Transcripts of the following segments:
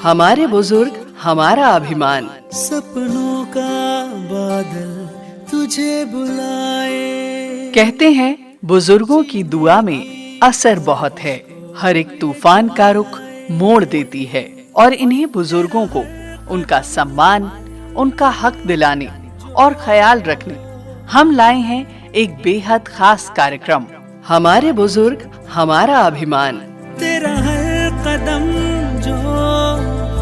हमारे बुजुर्ग हमारा अभिमान। सपनों का बादल तुझे बुलाए। कहते हैं बुजुर्गों की दुआ में असर बहुत है। हर एक तूफान का रुख मोड़ देती है। और इन्हीं बुजुर्गों को उनका सम्मान, उनका हक दिलाने और ख्याल रखने हम लाए हैं एक बेहद खास कार्यक्रम, हमारे बुजुर्ग हमारा अभिमान। तेरा हर कदम जो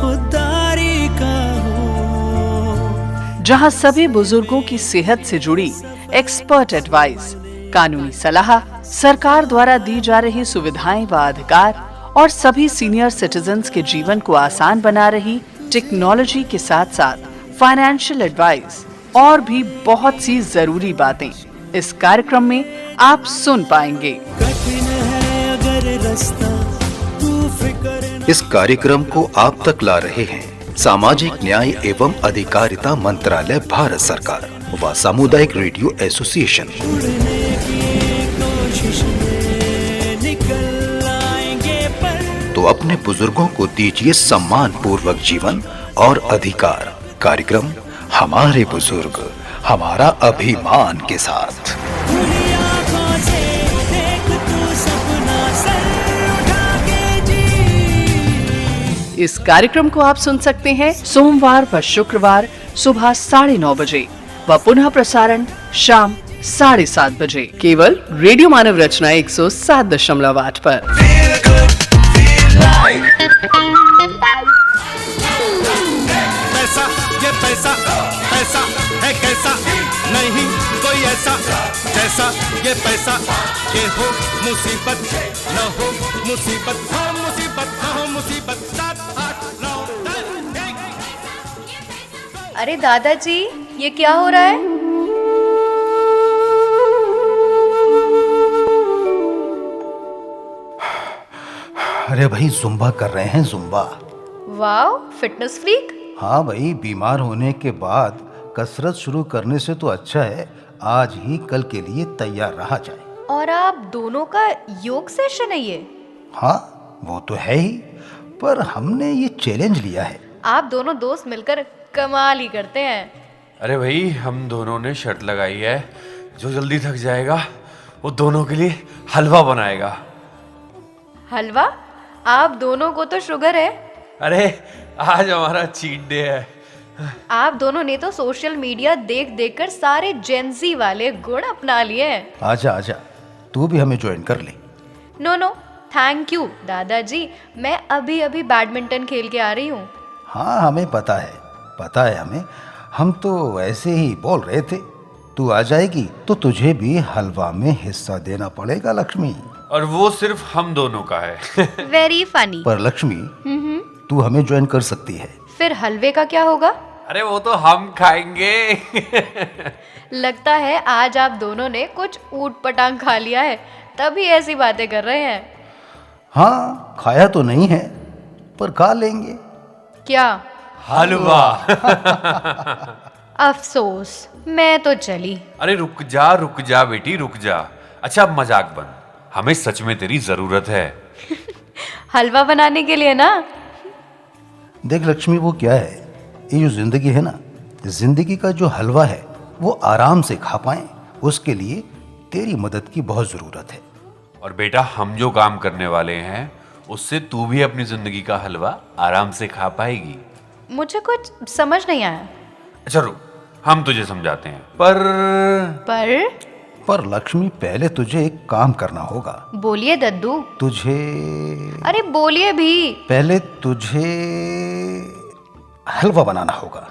खुददारी का हो, जहां सभी बुजुर्गों की सेहत से जुड़ी एक्सपर्ट एडवाइस, कानूनी सलाह, सरकार द्वारा दी जा रही सुविधाएं व अधिकार और सभी सीनियर सिटीजन्स के जीवन को आसान बना रही टेक्नोलॉजी के साथ साथ फाइनेंशियल एडवाइस और भी बहुत सी जरूरी बातें इस कार्यक्रम में आप सुन पाएंगे। कठिन है अगर रास्ता, तू फिक्र। इस कार्यक्रम को आप तक ला रहे हैं सामाजिक न्याय एवं अधिकारिता मंत्रालय, भारत सरकार व सामुदायिक रेडियो एसोसिएशन। उड़ने की कोशिश में निकल आएंगे पर। तो अपने बुजुर्गों को दीजिए सम्मान पूर्वक जीवन और अधिकार। कार्यक्रम हमारे बुजुर्ग हमारा अभिमान के साथ। खुली आंखों से देख तू सपना, सर उठा के जी। इस कार्यक्रम को आप सुन सकते हैं सोमवार व शुक्रवार सुबह 9:30 बजे व पुनः प्रसारण शाम 7:30 बजे, केवल रेडियो मानव रचना 107.8 पर। पैसा, ये पैसा, पैसा है कैसा, नहीं कोई ऐसा जैसा ये पैसा। ये हो मुसीबत न हो मुसीबत, हो मुसीबत न हो मुसीबत। 7, 8, 9, 10, 1। अरे दादाजी, ये क्या हो रहा है? अरे भाई जुम्बा कर रहे हैं, जुम्बा। Wow, fitness freak. हाँ भाई, बीमार होने के बाद कसरत शुरू करने से तो अच्छा है आज ही कल के लिए तैयार रहा जाए। और आप दोनों का योग सेशन है ये? हाँ वो तो है ही, पर हमने ये चैलेंज लिया है। आप दोनों दोस्त मिलकर कमाल ही करते हैं। अरे भाई, हम दोनों ने शर्त लगाई है, जो जल्दी थक जाएगा वो दोनों के लिए हलवा बनाएगा। हलवा? आप दोनों को तो शुगर है। अरे आज हमारा चीट डे है। आप दोनों ने तो सोशल मीडिया देख देख कर सारे जेंजी वाले गुण अपना लिए हैं। आजा आजा, तू भी हमें ज्वाइन कर ले। नो नो, थैंक यू दादाजी, मैं अभी अभी बैडमिंटन खेल के आ रही हूँ। हाँ हमें पता है हमें, हम तो ऐसे ही बोल रहे थे। तू आ जाएगी तो तुझे भी हलवा में हिस्सा देना पड़ेगा लक्ष्मी। और वो सिर्फ हम दोनों का है। Very funny. पर लक्ष्मी, तू हमें ज्वाइन कर सकती है। फिर हलवे का क्या होगा? अरे वो तो हम खाएंगे। लगता है आज आप दोनों ने कुछ ऊट पटांग खा लिया है, तभी ऐसी बातें कर रहे हैं। हाँ खाया तो नहीं है, पर खा लेंगे। क्या? हलवा। अफसोस, मैं तो चली। अरे रुक जा बेटी, रुक जा। अच्छा अब मजाक बंद, हमें सच में तेरी जरूरत है। हलवा बनाने के लिए ना? देख लक्ष्मी, वो क्या है, ये जो जिंदगी है ना, जिंदगी का जो हलवा है वो आराम से खा पाए, उसके लिए तेरी मदद की बहुत जरूरत है। और बेटा, हम जो काम करने वाले हैं उससे तू भी अपनी जिंदगी का हलवा आराम से खा पाएगी। मुझे कुछ समझ नहीं आया। अच्छा रुक, हम तुझे समझाते हैं। पर लक्ष्मी, पहले तुझे एक काम करना होगा। बोलिए दद्दू। तुझे, अरे बोलिए भी। पहले तुझे हलवा बनाना होगा।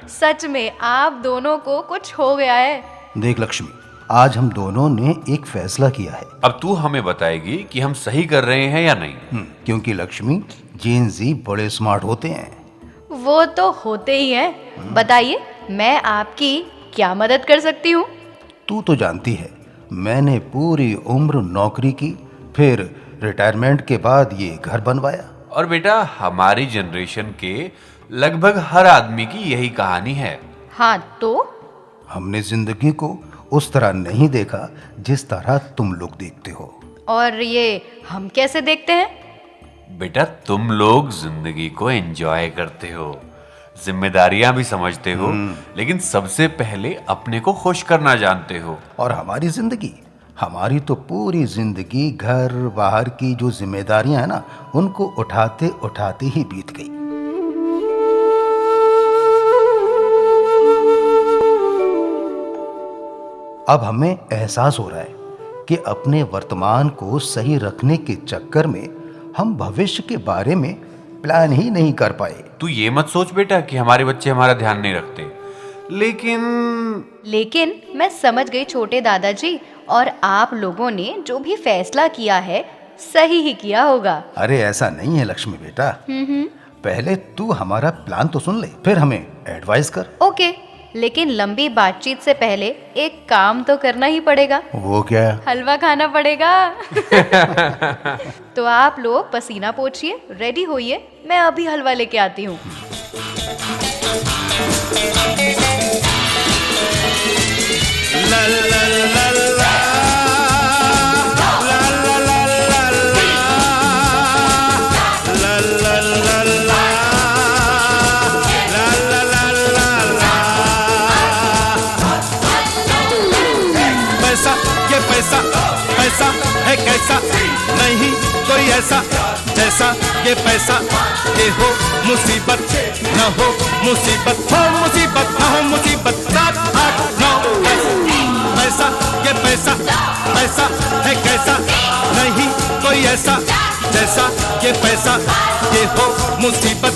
सच में आप दोनों को कुछ हो गया है। देख लक्ष्मी, आज हम दोनों ने एक फैसला किया है। अब तू हमें बताएगी कि हम सही कर रहे हैं या नहीं। क्योंकि लक्ष्मी, जेन जी बड़े स्मार्ट होते हैं। वो तो होते ही हैं। बताइए, मैं आपकी क्या मदद कर सकती हूँ? तू तो जानती है, मैंने पूरी उम्र नौकरी की, फिर रिटायरमेंट के बाद ये घर बनवाया। और बेटा, हमारी जनरेशन के लगभग हर आदमी की यही कहानी है। हाँ तो? हमने जिंदगी को उस तरह नहीं देखा जिस तरह तुम लोग देखते हो। और ये हम कैसे देखते हैं? बेटा तुम लोग जिंदगी को एंजॉय करते हो, जिम्मेदारियां भी समझते हो, लेकिन सबसे पहले अपने को खुश करना जानते हो। और हमारी जिंदगी, हमारी तो पूरी जिंदगी घर बाहर की जो जिम्मेदारियां हैं ना, उनको उठाते उठाते ही बीत गई। अब हमें एहसास हो रहा है कि अपने वर्तमान को सही रखने के चक्कर में हम भविष्य के बारे में प्लान ही नहीं कर पाए। तू ये मत सोच बेटा कि हमारे बच्चे हमारा ध्यान नहीं रखते, लेकिन मैं समझ गई छोटे दादाजी, और आप लोगों ने जो भी फैसला किया है सही ही किया होगा। अरे ऐसा नहीं है लक्ष्मी बेटा, पहले तू हमारा प्लान तो सुन ले, फिर हमें एडवाइस कर। ओके, लेकिन लंबी बातचीत से पहले एक काम तो करना ही पड़ेगा। वो क्या? हलवा खाना पड़ेगा। तो आप लोग पसीना पोंछिए, रेडी होइए, मैं अभी हलवा लेके आती हूँ। ला ला ला ला पैसा पैसा है कैसा, नहीं कोई ऐसा जैसा ये पैसा। ये हो मुसीबत न हो मुसीबत, हो मुसीबत न हो मुसीबत। 7 8 9 10 पैसा ये पैसा, पैसा है कैसा, नहीं कोई ऐसा जैसा ये पैसा। ये हो मुसीबत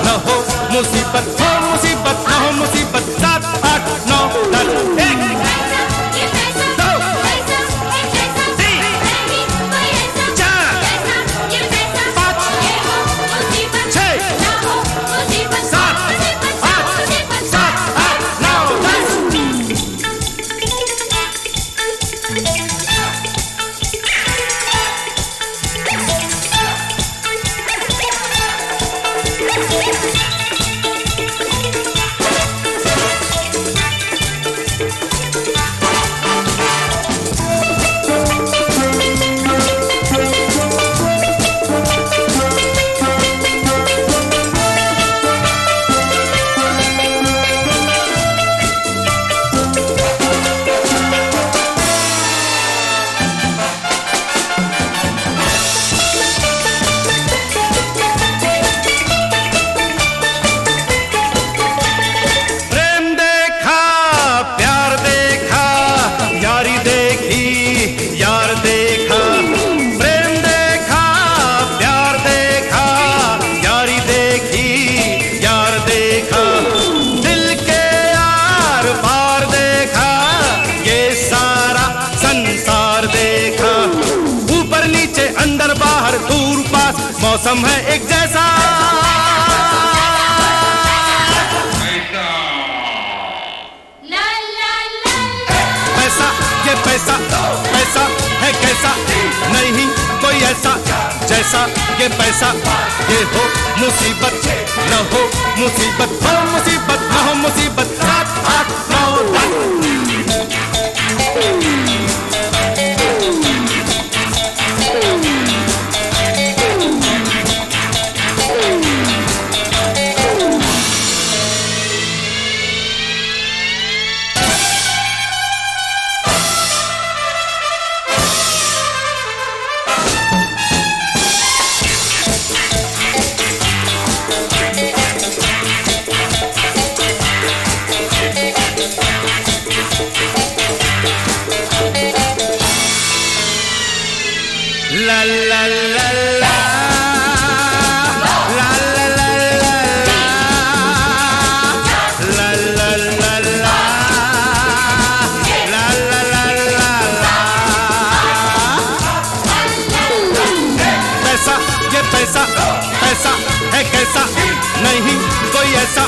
न हो मुसीबत, हो मुसीबत न हो मुसीबत। 7 8 9 10 मौसम है एक जैसा। पैसा ये पैसा, पैसा है कैसा, नहीं कोई ऐसा जैसा ये पैसा। ये हो मुसीबत न हो मुसीबत, हो मुसीबत न हो मुसीबत। 7 8 9 10 La la la la la la la la la la la पैसा ये पैसा, पैसा है कैसा, नहीं कोई ऐसा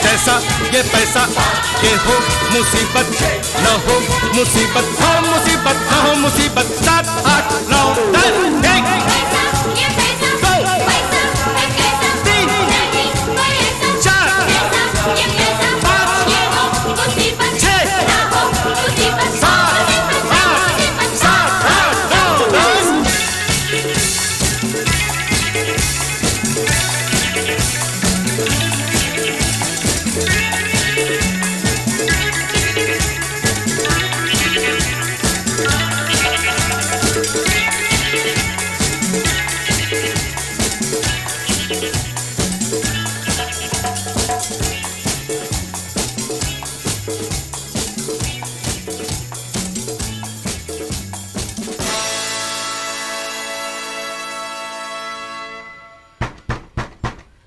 जैसा ये पैसा। ये हो मुसीबत न हो मुसीबत, हो मुसीबत न हो मुसीबत। 7 8 9 10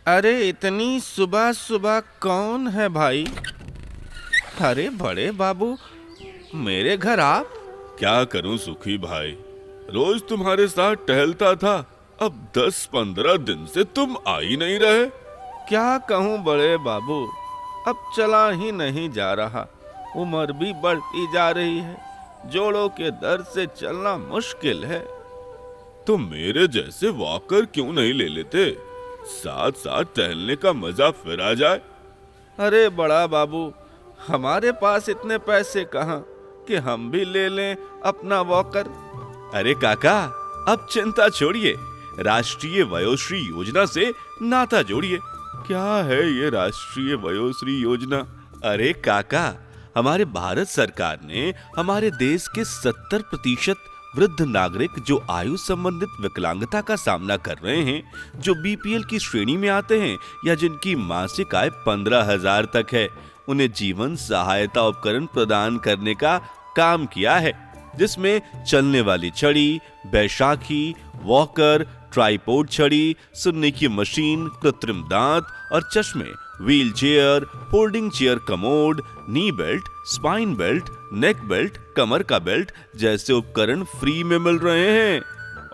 अरे इतनी सुबह सुबह कौन है भाई? अरे बड़े बाबू, मेरे घर आप? क्या करूं सुखी भाई, रोज तुम्हारे साथ टहलता था, अब 10-15 दिन से तुम आ ही नहीं रहे। क्या कहूँ बड़े बाबू, अब चला ही नहीं जा रहा। उम्र भी बढ़ती जा रही है, जोड़ों के दर्द से चलना मुश्किल है। तो मेरे जैसे वॉकर क्यों नहीं ले लेते? साथ साथ टहलने का मजा फिर आ जाए। अरे बड़ा बाबू, हमारे पास इतने पैसे कहाँ कि हम भी ले लें अपना वॉकर। अरे काका, अब चिंता छोड़िए, राष्ट्रीय वयोश्री योजना से नाता जोड़िए। क्या है ये राष्ट्रीय वयोश्री योजना? अरे काका, हमारे भारत सरकार ने हमारे देश के 70% वृद्ध नागरिक जो आयु संबंधित विकलांगता का सामना कर रहे हैं, जो बीपीएल की श्रेणी में आते हैं या जिनकी मासिक आय 15,000 तक है, उन्हें जीवन सहायता उपकरण प्रदान करने का काम किया है, जिसमें चलने वाली छड़ी, बैसाखी, वॉकर, ट्राइपॉड छड़ी, सुनने की मशीन, कृत्रिम दांत और चश्मे, wheelchair, folding chair commode, knee belt, spine belt, neck belt, कमर का बेल्ट जैसे उपकरण फ्री में मिल रहे हैं।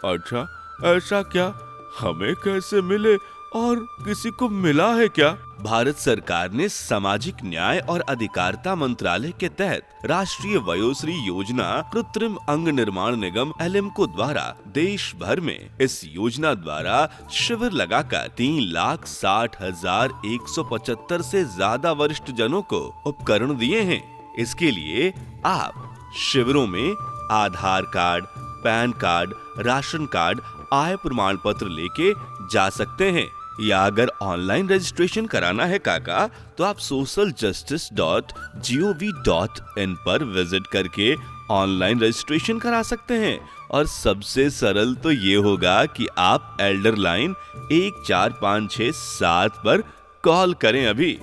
अच्छा, ऐसा क्या? हमें कैसे मिले और किसी को मिला है क्या? भारत सरकार ने सामाजिक न्याय और अधिकारिता मंत्रालय के तहत राष्ट्रीय वयोश्री योजना कृत्रिम अंग निर्माण निगम एलिम्को द्वारा देश भर में इस योजना द्वारा शिविर लगाकर 3,60,175 से ज्यादा वरिष्ठ जनों को उपकरण दिए हैं। इसके लिए आप शिविरों में Aadhaar card, PAN card, ration card, आय प्रमाण पत्र लेके जा सकते हैं, या अगर ऑनलाइन रजिस्ट्रेशन कराना है काका, तो आप socialjustice.gov.in पर विजिट करके ऑनलाइन रजिस्ट्रेशन करा सकते हैं। और सबसे सरल तो ये होगा कि आप एल्डर लाइन 14567 पर कॉल करें अभी।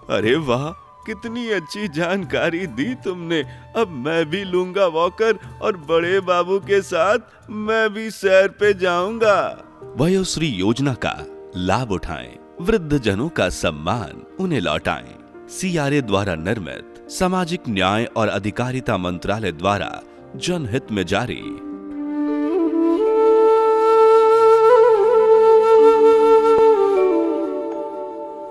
अरे वाह, कितनी अच्छी जानकारी दी तुमने। अब मैं भी लूंगा वॉकर और बड़े बाबू के साथ मैं भी सैर पे जाऊंगा। वयोश्री योजना का लाभ उठाएं, वृद्ध जनों का सम्मान उन्हें लौटाएं। सीआरए द्वारा निर्मित, सामाजिक न्याय और अधिकारिता मंत्रालय द्वारा जनहित में जारी।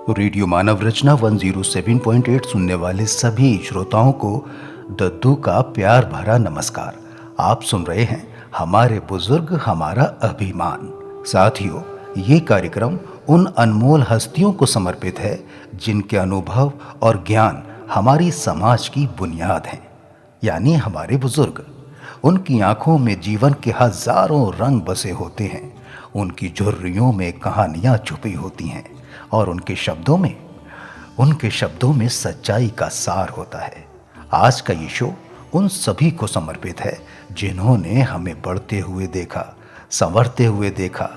रेडियो मानव रचना 107.8 सुनने वाले सभी श्रोताओं को दद्दू का प्यार भरा नमस्कार। आप सुन रहे हैं हमारे बुजुर्ग हमारा अभिमान। साथियों, ये कार्यक्रम उन अनमोल हस्तियों को समर्पित है जिनके अनुभव और ज्ञान हमारी समाज की बुनियाद हैं, यानी हमारे बुजुर्ग। उनकी आंखों में जीवन के हजारों रंग बसे होते हैं, उनकी झुर्रियों में कहानियां छुपी होती हैं और उनके शब्दों में सच्चाई का सार होता है। आज का ये शो उन सभी को समर्पित है जिन्होंने हमें बढ़ते हुए देखा, संवरते हुए देखा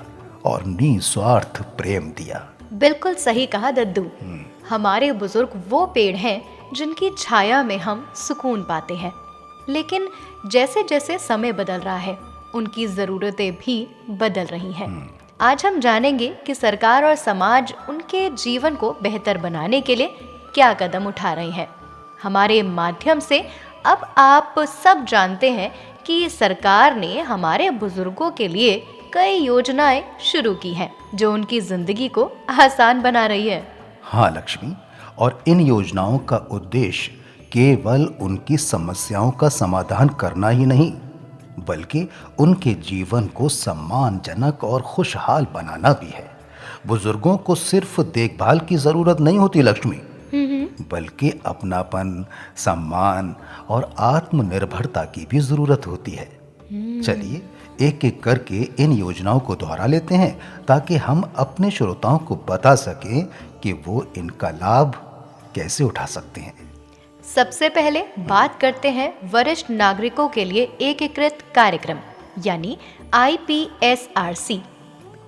और निस्वार्थ प्रेम दिया। बिल्कुल सही कहा दद्दू। हमारे बुजुर्ग वो पेड़ हैं जिनकी छाया में हम सुकून पाते हैं। लेकिन जैसे जैसे समय बदल रहा है, उनकी जरूरतें भी बदल रही हैं। आज हम जानेंगे कि सरकार और समाज उनके जीवन को बेहतर बनाने के लिए क्या कदम उठा रहे हैं। हमारे माध्यम से अब आप सब जानते हैं कि सरकार ने हमारे बुजुर्गों के लिए कई योजनाएं शुरू की हैं जो उनकी जिंदगी को आसान बना रही है। हाँ लक्ष्मी, और इन योजनाओं का उद्देश्य केवल उनकी समस्याओं का समाधान करना ही नहीं, बल्कि उनके जीवन को सम्मानजनक और खुशहाल बनाना भी है। बुजुर्गों को सिर्फ देखभाल की जरूरत नहीं होती लक्ष्मी, बल्कि अपनापन, सम्मान और आत्मनिर्भरता की भी जरूरत होती है। चलिए एक एक करके इन योजनाओं को दोहरा लेते हैं ताकि हम अपने श्रोताओं को बता सकें कि वो इनका लाभ कैसे उठा सकते हैं। सबसे पहले बात करते हैं वरिष्ठ नागरिकों के लिए एकीकृत कार्यक्रम यानी IPSRC।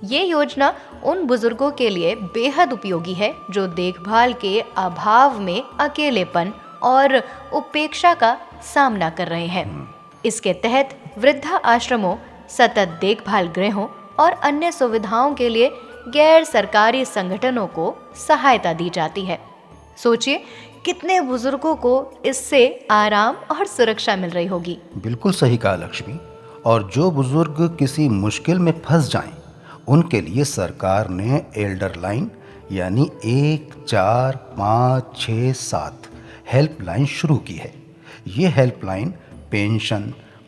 ये योजना उन बुजुर्गों के लिए बेहद उपयोगी है जो देखभाल के अभाव में अकेलेपन और उपेक्षा का सामना कर रहे हैं। इसके तहत वृद्धा आश्रमों, सतत देखभाल गृहों और अन्य सुविधाओं के लिए गैर सरकारी संगठनों को सहायता दी जाती है। सोचिए कितने बुजुर्गों को इससे आराम और सुरक्षा मिल रही होगी। बिल्कुल सही कहा लक्ष्मी। और जो बुजुर्ग किसी मुश्किल में फंस जाएं, उनके लिए सरकार ने एल्डर लाइन यानी 1 4 5 6 7 हेल्पलाइन शुरू की है। ये हेल्पलाइन पेंशन,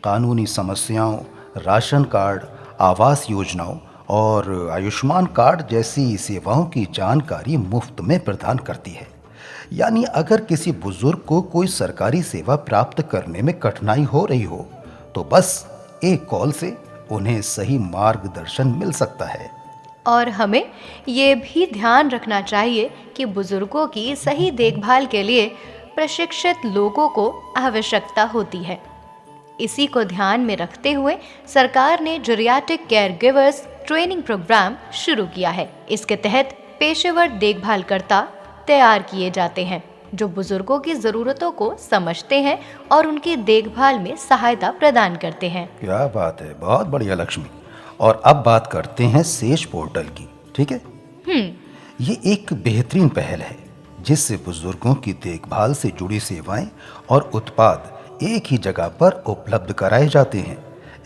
कानूनी समस्याओं, राशन कार्ड, आवास योजनाओं और आयुष्मान कार्ड जैसी सेवाओं की जानकारी मुफ्त में प्रदान करती है। यानी अगर किसी बुजुर्ग को कोई सरकारी सेवा प्राप्त करने में कठिनाई हो रही हो तो बस एक कॉल से उन्हें सही मार्गदर्शन मिल सकता है। और हमें ये भी ध्यान रखना चाहिए कि बुजुर्गों की सही देखभाल के लिए प्रशिक्षित लोगों को आवश्यकता होती है। इसी को ध्यान में रखते हुए सरकार ने geriatric care givers training program शुरू किया है। इसके तहत पेशेवर देखभालकर्ता तैयार किए जाते हैं जो बुजुर्गों की ज़रूरतों को समझते हैं और उनकी देखभाल में सहायता प्रदान करते हैं। क्या बात है, बहुत बढ़िया लक्ष्मी। और अब बात करते हैं सेज पोर्टल की, ठीक है? ये एक बेहतरीन पहल है जिससे बुजुर्गों की देखभाल से जुड़ी सेवाएं और उत्पाद एक ही जगह पर उपलब्ध कराए जाते हैं।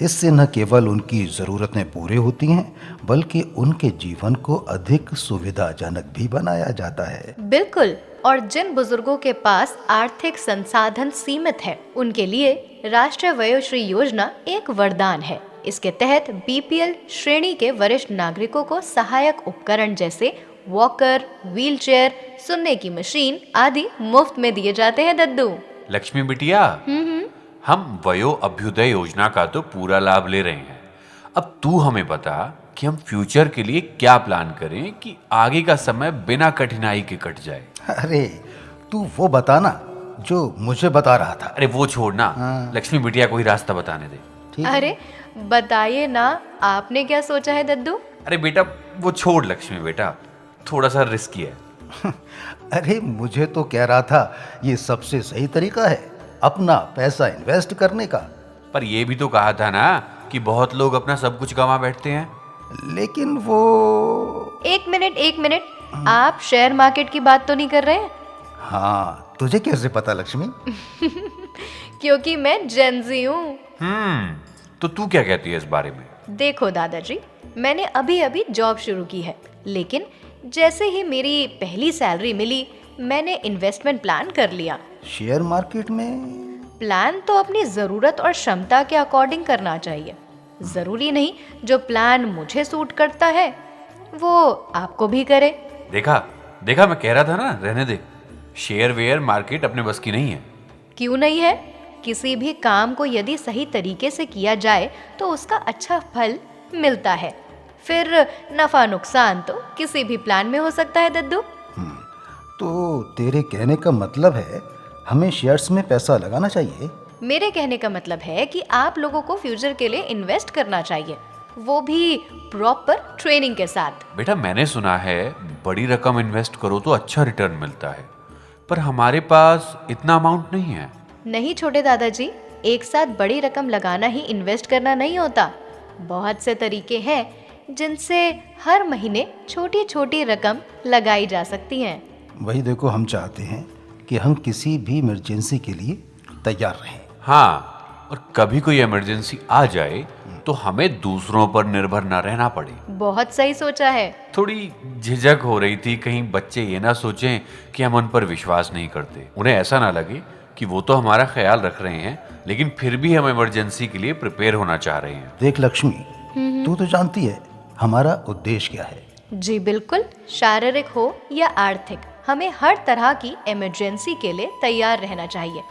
इससे न केवल उनकी ज़रूरतें पूरी होती हैं बल्कि उनके जीवन को अधिक सुविधाजनक भी बनाया जाता है। बिल्कुल। और जिन बुजुर्गों के पास आर्थिक संसाधन सीमित है उनके लिए राष्ट्रीय वयोश्री योजना एक वरदान है। इसके तहत BPL श्रेणी के वरिष्ठ नागरिकों को सहायक उपकरण जैसे वॉकर, व्हीलचेयर, सुनने की मशीन आदि मुफ्त में दिए जाते हैं। दद्दू। लक्ष्मी बिटिया, हम वयो अभ्युदय योजना का तो पूरा लाभ ले रहे हैं। अब तू हमें बता कि हम फ्यूचर के लिए क्या प्लान करें कि आगे का समय बिना कठिनाई के कट जाए। अरे तू वो बताना जो मुझे बता रहा था। अरे वो छोड़ना, लक्ष्मी बिटिया को ही रास्ता बताने दे। ठीक है? अरे बताइए ना, आपने क्या सोचा है दद्दू? अरे बेटा वो छोड़ लक्ष्मी बेटा, थोड़ा सा रिस्की है। अरे मुझे तो कह रहा था ये सबसे सही तरीका है अपना पैसा इन्वेस्ट करने का। पर ये भी तो कहा था ना कि बहुत लोग अपना सब कुछ गंवा बैठते हैं। लेकिन वो एक मिनट, आप शेयर मार्केट की बात तो नहीं कर रहे हैं? हाँ, तुझे कैसे पता लक्ष्मी? क्योंकि मैं जेनजी हूँ। तो तू क्या कहती है इस बारे में? देखो दादाजी, मैंने अभी जॉब शुरू की है, लेकिन जैसे ही मेरी पहली सैलरी मिली मैंने इन्वेस्टमेंट प्लान कर लिया। शेयर मार्केट में प्लान तो अपनी ज़रूरत और क्षमता के अकॉर्डिंग करना चाहिए। ज़रूरी नहीं जो प्लान मुझे सूट करता है वो आपको भी करे। देखा मैं कह रहा था ना, रहने दे। शेयर वेयर मार्केट अपने बस की नहीं है। क्यों नहीं है? किसी भी काम को यदि सही तरीके से किया जाए तो उसका अच्छा फल मिलता है। फिर नफा नुकसान तो किसी भी प्लान में हो सकता है दद्दू। तो तेरे कहने का मतलब है हमें शेयर्स में पैसा लगाना चाहिए? मेरे कहने का मतलब है कि आप लोगों को फ्यूचर के लिए इन्वेस्ट करना चाहिए, वो भी प्रॉपर ट्रेनिंग के साथ। बेटा मैंने सुना है बड़ी रकम इन्वेस्ट करो तो अच्छा रिटर्न मिलता है, पर हमारे पास इतना अमाउंट नहीं है। नहीं छोटे दादाजी, एक साथ बड़ी रकम लगाना ही इन्वेस्ट करना नहीं होता। बहुत से तरीके हैं जिनसे हर महीने छोटी छोटी रकम लगाई जा सकती है। वही देखो, हम चाहते हैं कि हम किसी भी इमरजेंसी के लिए तैयार रहें। हाँ, और कभी कोई इमरजेंसी आ जाए तो हमें दूसरों पर निर्भर ना रहना पड़े। बहुत सही सोचा है। थोड़ी झिझक हो रही थी कहीं बच्चे ये ना सोचें कि हम उन पर विश्वास नहीं करते। उन्हें ऐसा ना लगे कि वो तो हमारा ख्याल रख रहे हैं लेकिन फिर भी हम इमरजेंसी के लिए प्रिपेयर होना चाह रहे हैं। देख लक्ष्मी, तू तो जानती है हमारा उद्देश्य क्या है। जी बिल्कुल, शारीरिक हो या आर्थिक, हमें हर तरह की इमरजेंसी के लिए तैयार रहना चाहिए।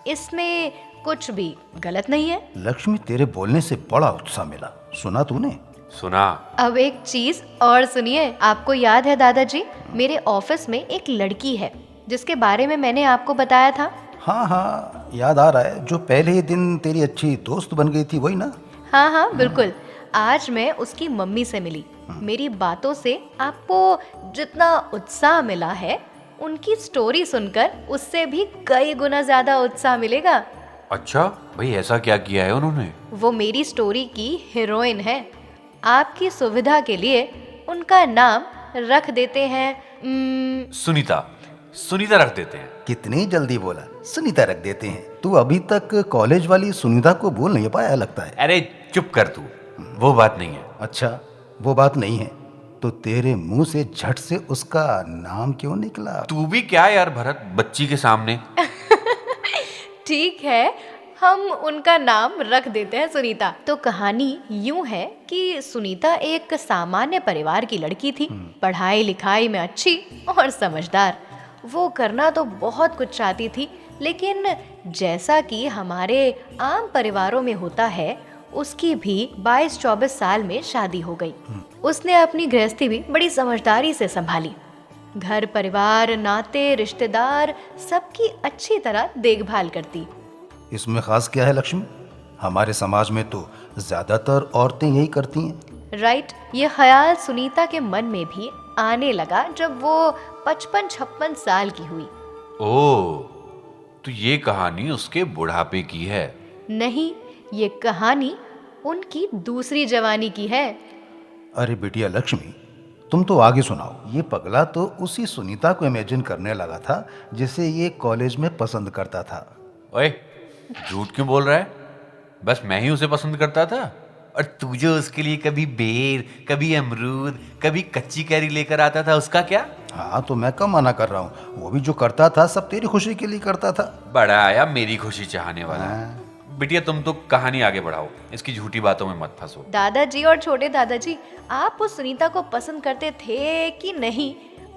इसमें कुछ भी गलत नहीं है। लक्ष्मी, तेरे बोलने से बड़ा उत्साह मिला, सुना तूने? सुना। अब एक चीज और सुनिए, आपको याद है दादाजी, मेरे ऑफिस में एक लड़की है जिसके बारे में मैंने आपको बताया था। हाँ हाँ, याद आ रहा है, जो पहले ही दिन तेरी अच्छी दोस्त बन गई थी, वही ना? हाँ हाँ बिल्कुल। आज मैं उसकी मम्मी से मिली। मेरी बातों से आपको जितना उत्साह मिला है, उनकी स्टोरी सुनकर उससे भी कई गुना ज्यादा उत्साह मिलेगा। अच्छा भाई, ऐसा क्या किया है उन्होंने? वो मेरी स्टोरी की हीरोइन है। आपकी सुविधा के लिए उनका नाम रख देते हैं सुनीता। सुनीता रख देते हैं। कितनी जल्दी बोला, सुनीता रख देते हैं। तू अभी तक कॉलेज वाली सुनीता को बोल नहीं पाया लगता है। अरे चुप कर तू, वो बात नहीं है। अच्छा, वो बात नहीं है तो तेरे मुंह से झट से उसका नाम क्यों निकला? तू भी क्या यार भरत, बच्ची के सामने। ठीक है, हम उनका नाम रख देते हैं सुनीता। तो कहानी यूं है कि सुनीता एक सामान्य परिवार की लड़की थी, पढ़ाई लिखाई में अच्छी और समझदार। वो करना तो बहुत कुछ चाहती थी, लेकिन जैसा कि हमारे आम परिवारों में होता है, उसकी भी 22-24 साल में शादी हो गई। उसने अपनी गृहस्थी भी बड़ी समझदारी से संभाली। घर परिवार, नाते, रिश्तेदार सबकी अच्छी तरह देखभाल करती। इसमें खास क्या है लक्ष्मी? हमारे समाज में तो ज्यादातर औरतें यही करती हैं। राइट, ये ख्याल सुनीता के मन में भी आने लगा जब वो 55-56 साल की हुई। ओह, तो ये कहानी उसके बुढ़ापे की है? नहीं, ये कहानी उनकी दूसरी जवानी की है। अरे बेटिया लक्ष्मी, तुम तो आगे सुनाओ। ये पगला तो उसी सुनीता को इमेजिन करने लगा था जिसे ये कॉलेज में पसंद करता था। ओए, झूठ क्यों बोल रहा है? बस मैं ही उसे पसंद करता था, और तू जो उसके लिए कभी बेर, कभी अमरूद, कभी कच्ची कैरी लेकर आता था, उसका क्या? हाँ, तो मैं कब मना कर रहा हूँ? वो भी जो करता था सब तेरी खुशी के लिए करता था। बड़ा आया मेरी खुशी चाहने वाला। बिटिया, तुम तो कहानी आगे बढ़ाओ, इसकी झूठी बातों में मत फंसो। दादाजी और छोटे दादाजी, आप उस सुनीता को पसंद करते थे कि नहीं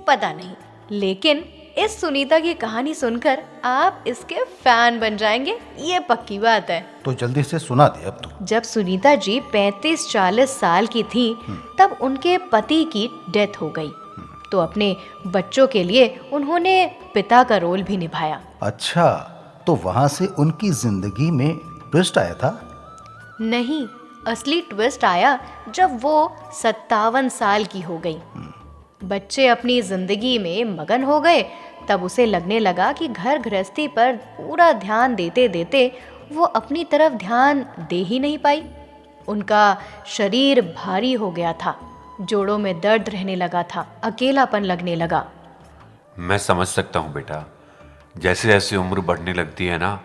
पता नहीं, लेकिन इस सुनीता की कहानी सुनकर आप इसके फैन बन जाएंगे, ये पक्की बात है। तो जल्दी से सुना दे अब तू। जब सुनीता जी 35-40 साल की थी, तब उनके पति की डेथ हो गई। तो अपने बच्चों के लिए उन्होंने पिता का रोल भी निभाया। अच्छा, तो वहां से उनकी जिंदगी में ट्विस्ट आया था? नहीं, असली ट्विस्ट आया जब वो 57 साल की हो गई। बच्चे अपनी जिंदगी में मगन हो गए, तब उसे लगने लगा कि घर गृहस्थी पर पूरा ध्यान देते देते वो अपनी तरफ ध्यान दे ही नहीं पाई। उनका शरीर भारी हो गया था, जोड़ों में दर्द रहने लगा था, अकेलापन लगने लगा। मैं समझ सकता हूँ बेटा, जैसे जैसे उम्र बढ़ने लगती है ना,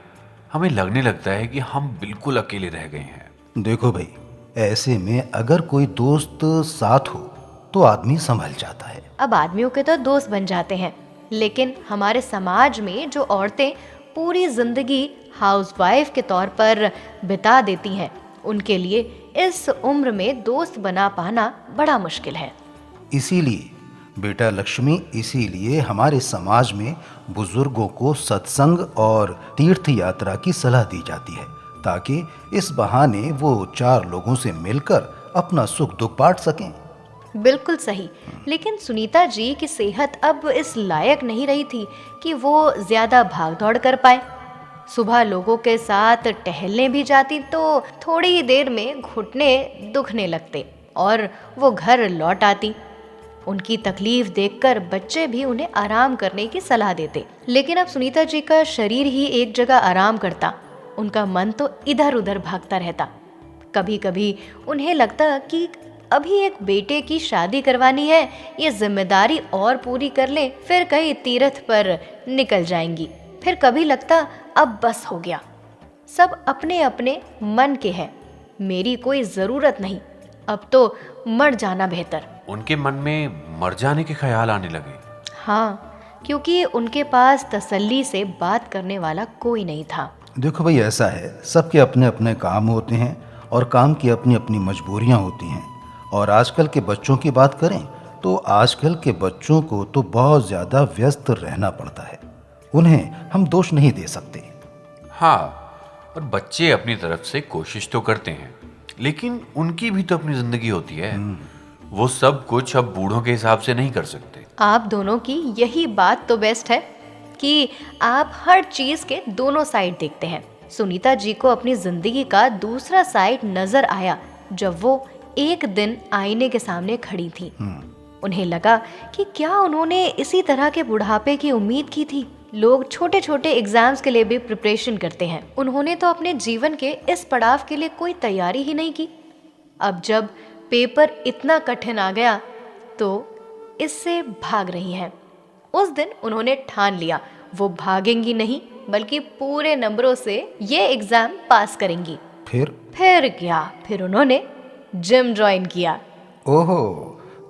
हमें लगने लगता है कि हम बिल्कुल अकेले रह गए हैं। देखो भाई, ऐसे में अगर कोई दोस्त साथ हो तो आदमी संभल जाता है। अब आदमियों के तो दोस्त बन जाते हैं, लेकिन हमारे समाज में जो औरतें पूरी जिंदगी हाउसवाइफ के तौर पर बिता देती हैं, उनके लिए इस उम्र में दोस्त बना पाना बड़ा मुश्किल है। इसीलिए बेटा लक्ष्मी, इसीलिए हमारे समाज में बुजुर्गों को सत्संग और तीर्थ यात्रा की सलाह दी जाती है, ताकि इस बहाने वो 4 लोगों से मिलकर अपना सुख दुख बांट सकें। बिल्कुल सही, लेकिन सुनीता जी की सेहत अब इस लायक नहीं रही थी कि वो ज्यादा भागदौड़ कर पाए। सुबह लोगों के साथ टहलने भी जाती तो थोड़ी ही देर में घुटने दुखने लगते और वो घर लौट आती। उनकी तकलीफ देखकर बच्चे भी उन्हें आराम करने की सलाह देते, लेकिन अब सुनीता जी का शरीर ही एक जगह आराम करता, उनका मन तो इधर उधर भागता रहता। कभी कभी उन्हें लगता कि अभी एक बेटे की शादी करवानी है, ये जिम्मेदारी और पूरी कर ले, फिर कहीं तीर्थ पर निकल जाएंगी। फिर कभी लगता अब बस हो गया, सब अपने अपने मन के हैं, मेरी कोई ज़रूरत नहीं, अब तो मर जाना बेहतर। उनके मन में मर जाने के ख्याल आने लगे? हाँ, क्योंकि उनके पास तसल्ली से बात करने वाला कोई नहीं था। देखो भाई, ऐसा है, सबके अपने अपने काम होते हैं और काम की अपनी अपनी मजबूरियां होती हैं। और आजकल के बच्चों की बात करें तो आजकल के बच्चों को तो बहुत ज़्यादा व्यस्त रहना पड़ता है, उन्हें हम दोष नहीं दे सकते। हाँ, और बच्चे अपनी तरफ से कोशिश तो करते हैं, लेकिन उनकी भी तो अपनी जिंदगी होती है। वो सब कुछ अब बूढ़ों के हिसाब से नहीं कर सकते। आप दोनों की यही बात तो बेस्ट है कि आप हर चीज के दोनों साइड देखते हैं। सुनीता जी को अपनी जिंदगी का दूसरा साइड नजर आया जब वो एक दिन आईने के सामने खड़ी थी। उन्हें लगा कि क्या उन्होंने इसी तरह के बुढ़ापे की उम्मीद की थी। लोग छोटे छोटे एग्जाम्स के लिए भी प्रिपरेशन करते हैं, उन्होंने तो अपने जीवन के इस पड़ाव के लिए कोई तैयारी ही नहीं की। अब जब पेपर इतना कठिन आ गया तो इससे भाग रही हैं। उस दिन उन्होंने ठान लिया वो भागेंगी नहीं बल्कि पूरे नंबरों से ये एग्जाम पास करेंगी। फिर क्या, फिर उन्होंने जिम ज्वाइन किया। ओहो,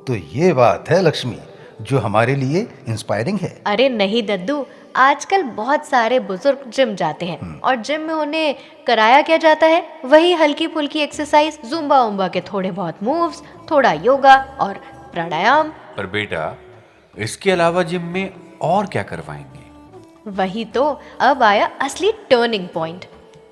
तो ये बात है लक्ष्मी जो हमारे लिए इंस्पायरिंग है। अरे नहीं दद्दू, आजकल बहुत सारे बुजुर्ग जिम जाते हैं और जिम में उन्हें कराया क्या जाता है, वही हल्की फुल्की एक्सरसाइज, जुम्बा उम्बा के थोड़े बहुत मूव्स, थोड़ा योगा और प्राणायाम। पर बेटा, इसके अलावा जिम में और क्या करवाएंगे? वही तो, अब आया असली टर्निंग पॉइंट।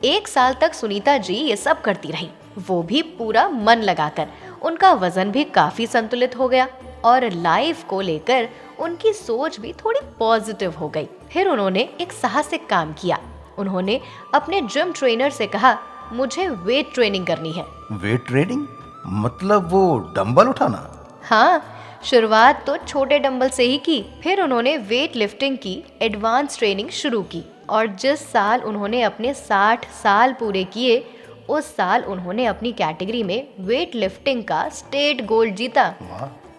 1 साल तक सुनीता जी ये सब करती रही, वो भी पूरा मन लगाकर। उनका वजन भी काफी संतुलित हो गया और लाइफ को लेकर उनकी सोच भी थोड़ी पॉजिटिव हो गई। फिर उन्होंने एक साहसिक काम किया। उन्होंने अपने जिम ट्रेनर से कहा, मुझे वेट ट्रेनिंग करनी है। वेट ट्रेनिंग मतलब वो डंबल उठाना? हाँ, शुरुआत तो छोटे डंबल से ही की। फिर उन्होंने वेट लिफ्टिंग की एडवांस ट्रेनिंग शुरू की और जिस साल उन्होंने अपने 60 साल पूरे किए, उस साल उन्होंने अपनी कैटेगरी में वेट लिफ्टिंग का स्टेट गोल्ड जीता।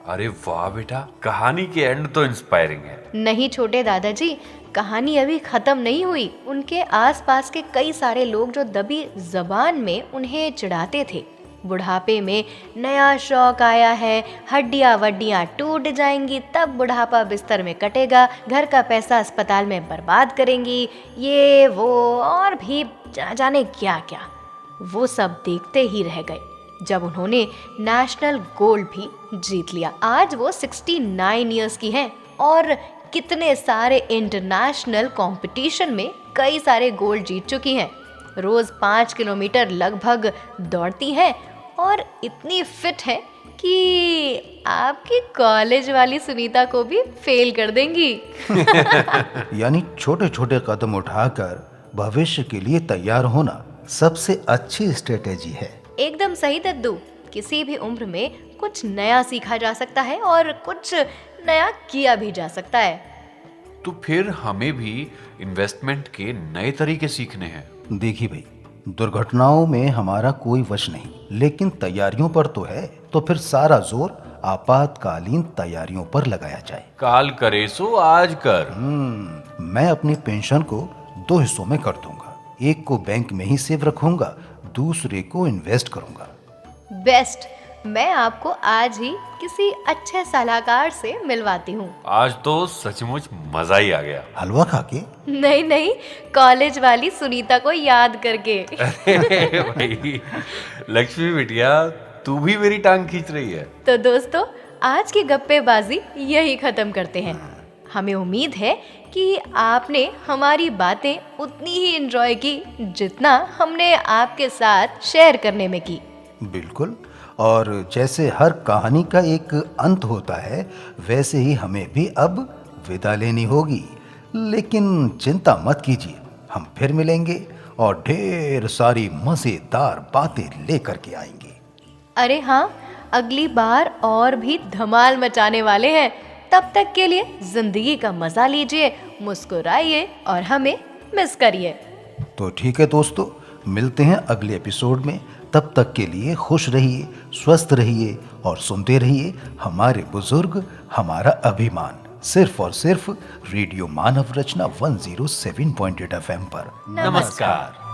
अरे वाह बेटा, कहानी के एंड तो इंस्पायरिंग है। नहीं छोटे दादाजी, कहानी अभी खत्म नहीं हुई। उनके आसपास के कई सारे लोग जो दबी जबान में उन्हें चिढ़ाते थे, बुढ़ापे में नया शौक आया है, हड्डियां वड्डियां टूट जाएंगी, तब बुढ़ापा बिस्तर में कटेगा, घर का पैसा अस्पताल में बर्बाद करेंगी, ये वो और भी जाने क्या क्या, वो सब देखते ही रह गए जब उन्होंने नेशनल गोल्ड भी जीत लिया। आज वो 69 इयर्स की हैं और कितने सारे इंटरनेशनल कंपटीशन में कई सारे गोल्ड जीत चुकी हैं। रोज 5 किलोमीटर लगभग दौड़ती हैं और इतनी फिट है कि आपकी कॉलेज वाली सुनीता को भी फेल कर देंगी। यानी छोटे छोटे कदम उठाकर भविष्य के लिए तैयार होना सबसे अच्छी स्ट्रेटेजी है। एकदम सही दद्दू, किसी भी उम्र में कुछ नया सीखा जा सकता है और कुछ नया किया भी जा सकता है। तो फिर हमें भी इन्वेस्टमेंट के नए तरीके सीखने हैं। देखिए भाई, दुर्घटनाओं में हमारा कोई वश नहीं, लेकिन तैयारियों पर तो है। तो फिर सारा जोर आपातकालीन तैयारियों पर लगाया जाए। काल करे सो आज कर। मैं अपनी पेंशन को 2 हिस्सों में कर दूंगा। एक को बैंक में ही सेव रखूंगा, दूसरे को इन्वेस्ट करूंगा। बेस्ट, मैं आपको आज ही किसी अच्छे सलाहकार से मिलवाती हूँ। आज तो सचमुच मजा ही आ गया। हलवा खा के? नहीं, कॉलेज वाली सुनीता को याद करके। अरे भाई, लक्ष्मी बिटिया, तू भी मेरी टांग खींच रही है। तो दोस्तों, आज की गप्पेबाजी यही खत्म करते हैं। हमें उम्मीद है कि आपने हमारी बातें उतनी ही एंजॉय की जितना हमने आपके साथ शेयर करने में की। बिल्कुल, और जैसे हर कहानी का एक अंत होता है, वैसे ही हमें भी अब विदा लेनी होगी। लेकिन चिंता मत कीजिए, हम फिर मिलेंगे और ढेर सारी मजेदार बातें लेकर के आएंगे। अरे हाँ, अगली बार और भी धमाल मचाने वाले हैं। तब तक के लिए जिंदगी का मजा लीजिए, मुस्कुराइए और हमें मिस करिए। तो ठीक है दोस्तों, मिलते हैं अगले एपिसोड में। तब तक के लिए खुश रहिए, स्वस्थ रहिए और सुनते रहिए हमारे बुजुर्ग हमारा अभिमान, सिर्फ और सिर्फ रेडियो मानव रचना 107.8 FM पर। नमस्कार।